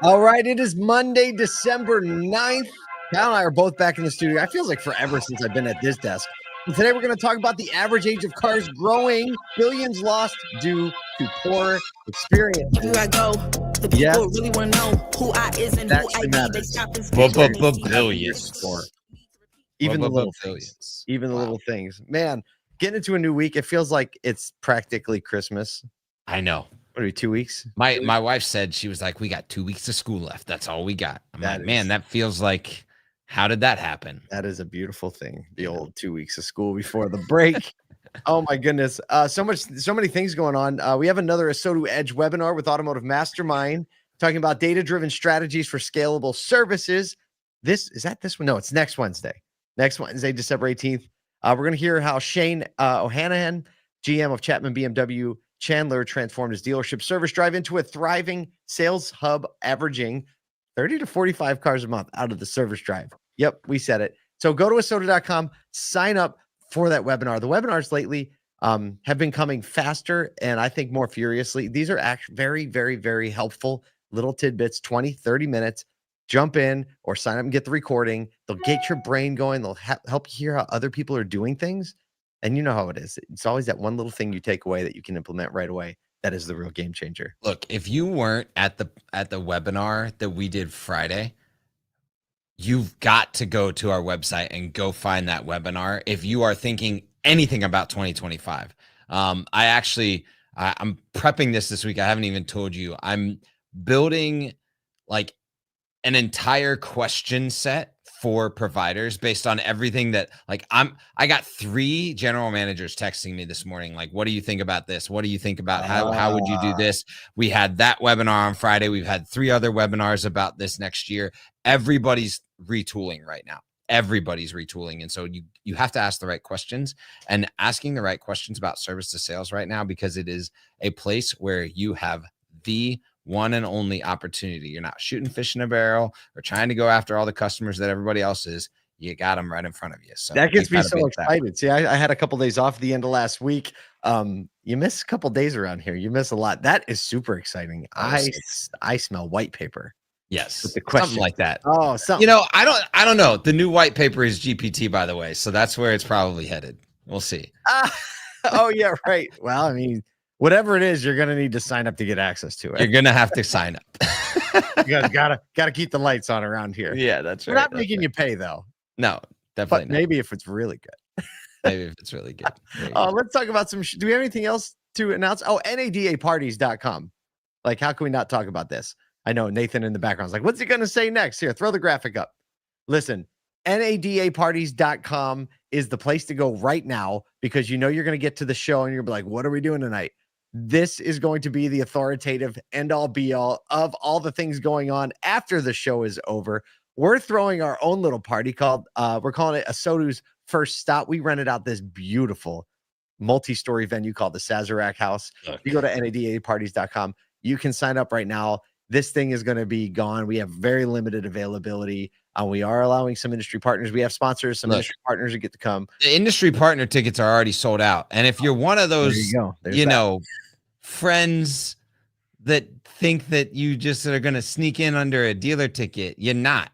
All right, it is Monday, December 9th. Cal and I are both back in the studio. It feels like forever since I've been at this desk. And today we're going to talk about the average age of cars growing, billions lost due to poor experience. Everywhere I go, the people really want to know who I is and who I be. They stop and Billions. Even the little things. Even the little things. Man, getting into a new week, it feels like it's practically Christmas. I know. What are we, 2 weeks? My wife said, she was like, we got 2 weeks of school left. That's all we got. I'm like, man, that feels like, how did that happen? That is a beautiful thing. The old 2 weeks of school before the break. Oh my goodness. So many things going on. We have another ASOTU Edge webinar with Automotive Mastermind talking about data-driven strategies for scalable services. This one? No, it's next Wednesday. Next Wednesday, December 18th. We're going to hear how Shane O'Hanahan, GM of Chapman BMW Chandler, transformed his dealership service drive into a thriving sales hub, averaging 30 to 45 cars a month out of the service drive. Yep, we said it. So go to ASOTU.com, sign up for that webinar. The webinars lately have been coming faster and I think more furiously. These are actually very, very, very helpful little tidbits, 20, 30 minutes. Jump in or sign up and get the recording. They'll get your brain going. They'll help you hear how other people are doing things. And you know how it is. It's always that one little thing you take away that you can implement right away. That is the real game changer. Look, if you weren't at the webinar that we did Friday, you've got to go to our website and go find that webinar if you are thinking anything about 2025. I'm prepping this week. I haven't even told you. I'm building like an entire question set for providers based on everything that I got 3 general managers texting me this morning. Like, what do you think about this? What do you think about how would you do this? We had that webinar on Friday. We've had 3 other webinars about this next year. Everybody's retooling right now. Everybody's retooling. And so you have to ask the right questions, and asking the right questions about service to sales right now, because it is a place where you have the one and only opportunity. You're not shooting fish in a barrel or trying to go after all the customers that everybody else is. You got them right in front of you. So that gets me so excited. See, I had a couple days off at the end of last week. You miss a couple days around here. You miss a lot. That is super exciting. I smell white paper. Yes, with the question something like that. Oh, something. You know, I don't know. The new white paper is GPT, by the way, so that's where it's probably headed. We'll see. Oh yeah, right. Well, I mean, whatever it is, you're gonna need to sign up to get access to it. You're gonna have to sign up. You guys gotta keep the lights on around here. Yeah, that's right. We're not making you pay though. No, definitely but maybe if it's really good. Maybe if it's really good. Let's talk about some. Do we have anything else to announce? Oh, NADAparties.com. Like, how can we not talk about this? I know Nathan in the background is like, what's he going to say next? Here, throw the graphic up. Listen, NADAparties.com is the place to go right now, because you know you're going to get to the show and you're going to be like, what are we doing tonight? This is going to be the authoritative end all be all of all the things going on after the show is over. We're throwing our own little party called, we're calling it ASOTU's First Stop. We rented out this beautiful multi-story venue called the Sazerac House. If you go to NADAparties.com, you can sign up right now. This thing is going to be gone. We have very limited availability. We are allowing some industry partners. We have sponsors, some industry partners who get to come. The industry partner tickets are already sold out. And if you're one of those, you know, friends that think that you just are going to sneak in under a dealer ticket, you're not.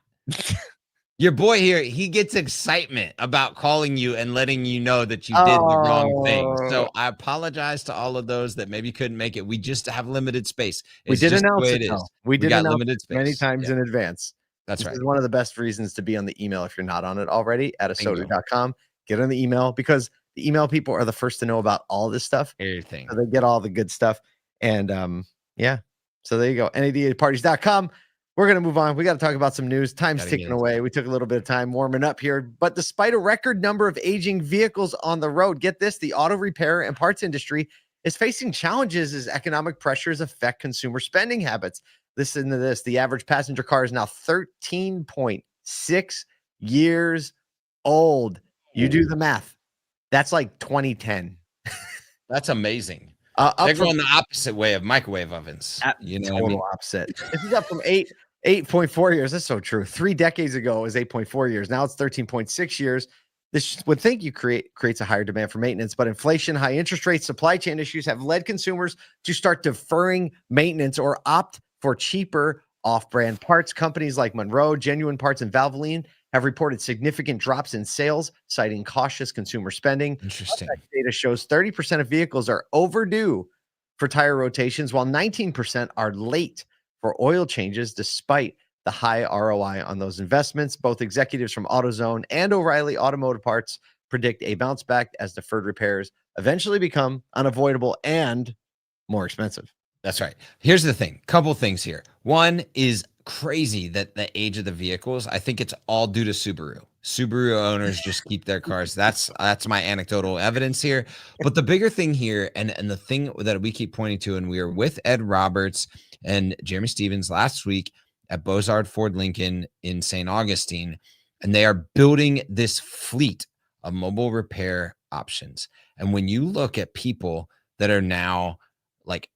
Your boy here, he gets excitement about calling you and letting you know that you did the wrong thing. So I apologize to all of those that maybe couldn't make it. We just have limited space. We did announce it. We did announce limited space many times in advance. That's right. This is one of the best reasons to be on the email if you're not on it already at ASOTU.com. Get on the email, because the email people are the first to know about all this stuff. Everything. So they get all the good stuff. And yeah, so there you go. NADAparties.com. We're going to move on. We got to talk about some news. Time's ticking away. We took a little bit of time warming up here, but despite a record number of aging vehicles on the road, get this, the auto repair and parts industry is facing challenges as economic pressures affect consumer spending habits. Listen to this. The average passenger car is now 13.6 years old. You do the math. That's like 2010. That's amazing. They're going the opposite way of microwave ovens. You know, total opposite. This is up from 8.4 years. That's so true. 3 decades ago it was 8.4 years. Now it's 13.6 years. This would think you creates a higher demand for maintenance, but inflation, high interest rates, supply chain issues have led consumers to start deferring maintenance or opt for cheaper Off-brand parts companies like Monro, Genuine Parts, and Valvoline have reported significant drops in sales, citing cautious consumer spending. Interesting. Data shows 30% of vehicles are overdue for tire rotations, while 19% are late for oil changes, despite the high ROI on those investments. Both executives from AutoZone and O'Reilly Automotive Parts predict a bounce back as deferred repairs eventually become unavoidable and more expensive. That's right. Here's the thing. Couple things here. One is crazy that the age of the vehicles, I think it's all due to Subaru. Subaru owners just keep their cars. That's my anecdotal evidence here. But the bigger thing here, and the thing that we keep pointing to, and we were with Ed Roberts and Jeremy Stevens last week at Bozard Ford Lincoln in St. Augustine, and they are building this fleet of mobile repair options. And when you look at people that are now like,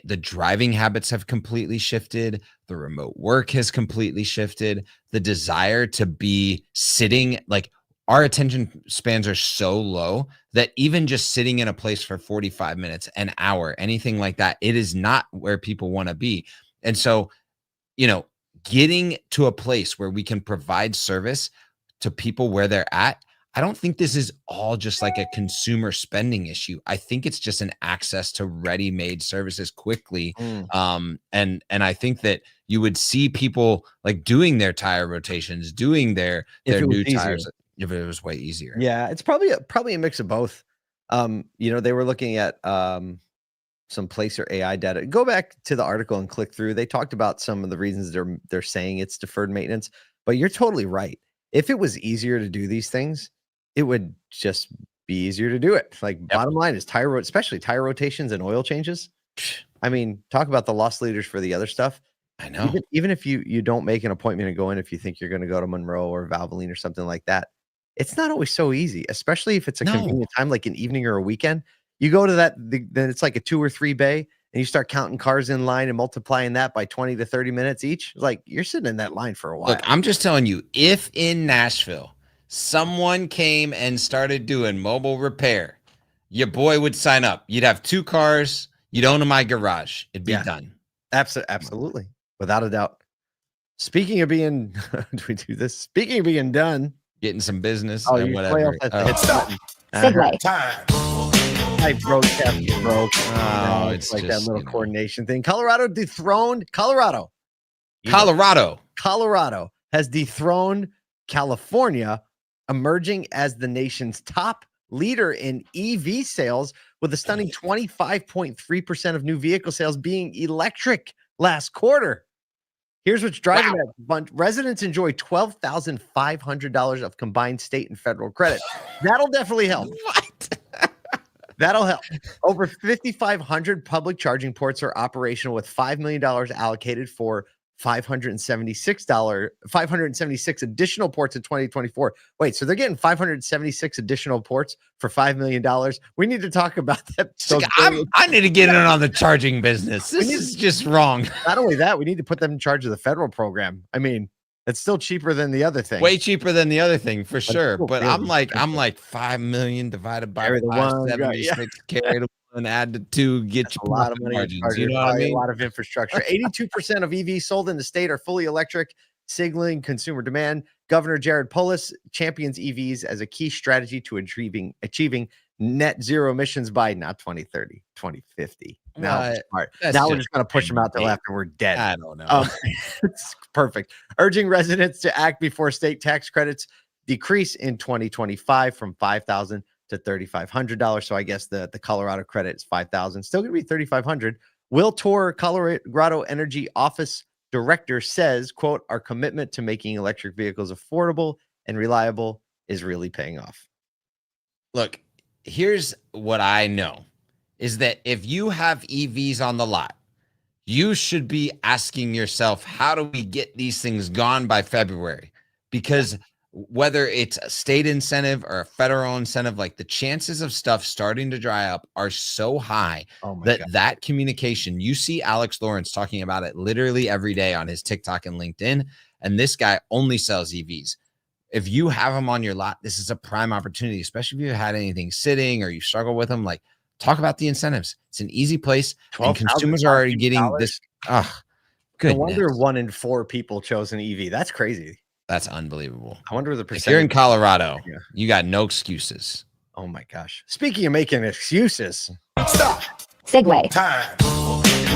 the driving habits have completely shifted. The remote work has completely shifted. The desire to be sitting, like our attention spans are so low that even just sitting in a place for 45 minutes, an hour, anything like that, it is not where people want to be. And so, getting to a place where we can provide service to people where they're at, I don't think this is all just like a consumer spending issue. I think it's just an access to ready-made services quickly. And I think that you would see people like doing their tire rotations, doing their new tires if it was way easier. Yeah, it's probably a mix of both. They were looking at some Placer AI data. Go back to the article and click through. They talked about some of the reasons they're saying it's deferred maintenance, but you're totally right. If it was easier to do these things, it would just be easier to do it. Like, bottom line is especially tire rotations and oil changes. I mean, talk about the loss leaders for the other stuff. I know. Even if you don't make an appointment and go in, if you think you're going to go to Monro or Valvoline or something like that, it's not always so easy, especially if it's a convenient time, like an evening or a weekend. You go to then it's like a 2 or 3 bay, and you start counting cars in line and multiplying that by 20 to 30 minutes each. Like, you're sitting in that line for a while. Look, I'm just telling you, if in Nashville someone came and started doing mobile repair, your boy would sign up. You'd have 2 cars. You'd own in my garage. It'd be done. Absolutely. Without a doubt. Speaking of being, do we do this? Speaking of being done. Getting some business or whatever. Segue. I broke. It's like just, that little coordination thing. Colorado dethroned. Colorado has dethroned California, emerging as the nation's top leader in EV sales, with a stunning 25.3% of new vehicle sales being electric last quarter. Here's what's driving that bunch. Residents enjoy $12,500 of combined state and federal credit. That'll definitely help. That'll help. Over 5,500 public charging ports are operational, with $5 million allocated for 576 additional ports in 2024. Wait, so they're getting 576 additional ports for $5 million. We need to talk about that. I need to get in on the charging business. This is just wrong. Not only that, we need to put them in charge of the federal program. I mean, it's still cheaper than the other thing. Way cheaper than the other thing, for sure. But I'm like 5 million divided by 576, carry the one, add the 2, get you a lot of money. You know what I mean? A lot of infrastructure. 82% of EVs sold in the state are fully electric, signaling consumer demand. Governor Jared Polis champions EVs as a key strategy to achieving net zero emissions by not 2030, 2050. Now we're just going to push them out till after we're dead. I don't know. It's perfect. Urging residents to act before state tax credits decrease in 2025 from $5,000 to $3,500. So I guess the Colorado credit is $5,000. Still going to be $3,500. Will Torr, Colorado Energy Office Director, says, quote, "Our commitment to making electric vehicles affordable and reliable is really paying off." Look, here's what I know is that if you have EVs on the lot, you should be asking yourself, how do we get these things gone by February? Because whether it's a state incentive or a federal incentive, like the chances of stuff starting to dry up are so high that communication, you see Alex Lawrence talking about it literally every day on his TikTok and LinkedIn. And this guy only sells EVs. If you have them on your lot, this is a prime opportunity, especially if you had anything sitting or you struggle with them. Like, talk about the incentives. It's an easy place. And consumers are already getting this. Goodness. No wonder 1 in 4 people chose an EV. That's crazy. That's unbunbelievable. I wonder the If percentage. you're in Colorado, you got no excuses. Oh my gosh. Speaking of making excuses. Stop. Segue. Time.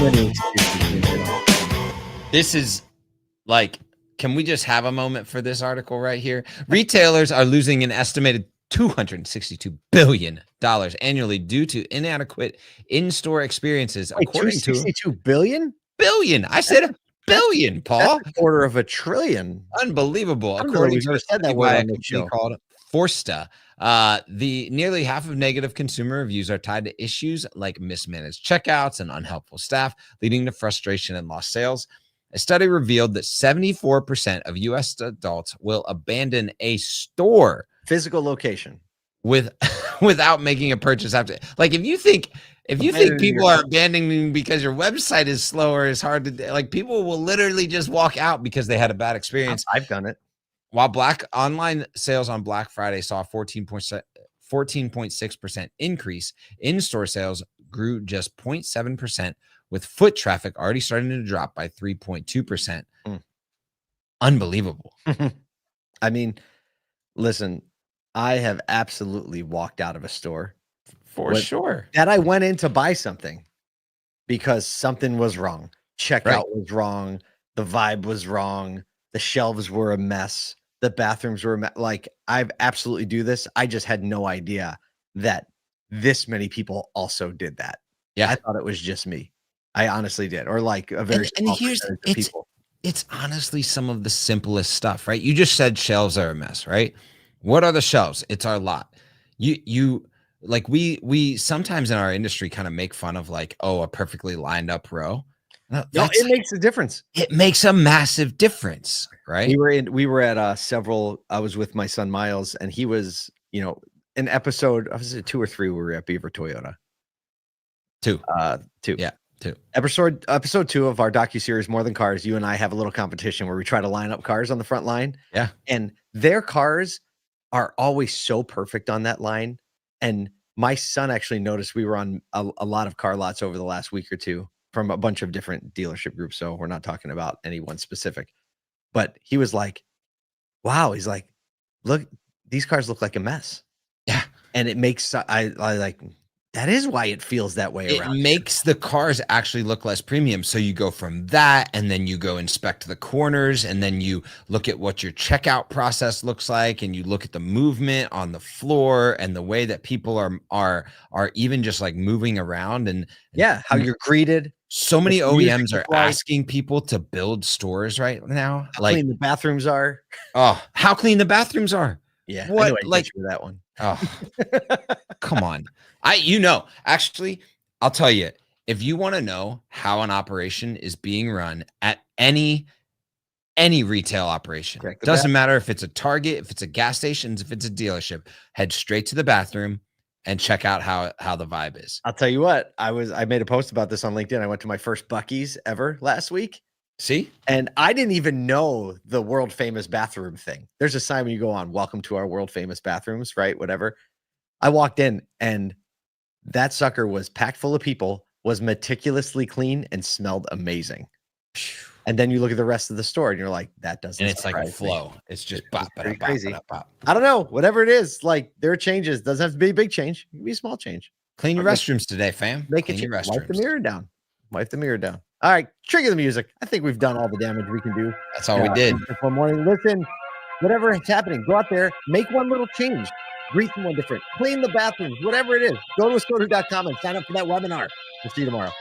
Many excuses. This is like, can we just have a moment for this article right here? Retailers are losing an estimated $262 billion annually due to inadequate in-store experiences. Wait, according to $262 billion? billion. I said a billion, Paul. That's $250 billion. Unbelievable. I don't know According we've to never a said that study word by a on this company show. called Forsta, the nearly half of negative consumer reviews are tied to issues like mismanaged checkouts and unhelpful staff, leading to frustration and lost sales. A study revealed that 74% of U.S. adults will abandon a store Physical location. without making a purchase after. Like, if you think Abandoning people your- are abandoning because your website is slow or is hard to, like, people will literally just walk out because they had a bad experience. I've done it. While online sales on Black Friday saw a 14.6% increase, in-store sales grew just 0.7%, with foot traffic already starting to drop by 3.2%. Unbelievable. I mean, listen, I have absolutely walked out of a store For sure. that I went in to buy something because something was wrong. Checkout was wrong. The vibe was wrong. The shelves were a mess. The bathrooms were a mess. Like, I've absolutely do this. I just had no idea that this many people also did that. Yeah. I thought it was just me. I honestly did. Or like a very And small here's percentage of people. it's honestly some of the simplest stuff, right? You just said shelves are a mess, right? What are the shelves? It's our lot. You like, we sometimes in our industry kind of make fun of, like, oh, a perfectly lined up row. No, It makes a difference. it makes a massive difference, right? We were at several. I was with my son Miles, and he was, an episode. Was it 2 or 3? We were at Beaver Toyota. 2. 2. Yeah, 2. Episode 2 of our docuseries More Than Cars. You and I have a little competition where we try to line up cars on the front line. Yeah. And their cars are always so perfect on that line. And my son actually noticed we were on a lot of car lots over the last week or two from a bunch of different dealership groups. So we're not talking about any one specific. But he was like, wow. He's like, look, these cars look like a mess. Yeah. And it makes, I like, that is why it feels that way It around. makes the cars actually look less premium. So you go from that, and then you go inspect the corners, and then you look at what your checkout process looks like, and you look at the movement on the floor and the way that people are even just like moving around, and Yeah, how you're greeted. so many what the music OEMs are looks like. asking people to build stores right now. How Like, clean the bathrooms are. oh, how clean the bathrooms are. Yeah. What, I knew I'd like- get you with that one. Oh, come on. Actually, I'll tell you, if you want to know how an operation is being run at any retail operation, Correct the doesn't matter if it's a Target, if it's a gas station, if it's a dealership, head straight to the bathroom and check out how the vibe is. I'll tell you what, I made a post about this on LinkedIn. I went to my first Buc-ee's ever last week, See? and I didn't even know the world famous bathroom thing. There's a sign when you go on, welcome to our world famous bathrooms, right? Whatever. I walked in, and that sucker was packed full of people, was meticulously clean, and smelled amazing. And then you look at the rest of the store, and you're like, that doesn't. And it's like a surprise me. flow. It's just bop, pretty bop, bop, crazy. bop, bop. I don't know. Whatever it is, like, there are changes. Doesn't have to be a big change. It can be a small change. Clean your Okay. restrooms today, fam. Make Clean it your wipe the restrooms. mirror down. Wipe the mirror down. All right, trigger the music. I think we've done all the damage we can do. That's all we did. Before morning. Listen, whatever is happening, go out there, make one little change. Greet someone different. Clean the bathrooms, whatever it is. Go to ASOTU.com and sign up for that webinar. We'll see you tomorrow.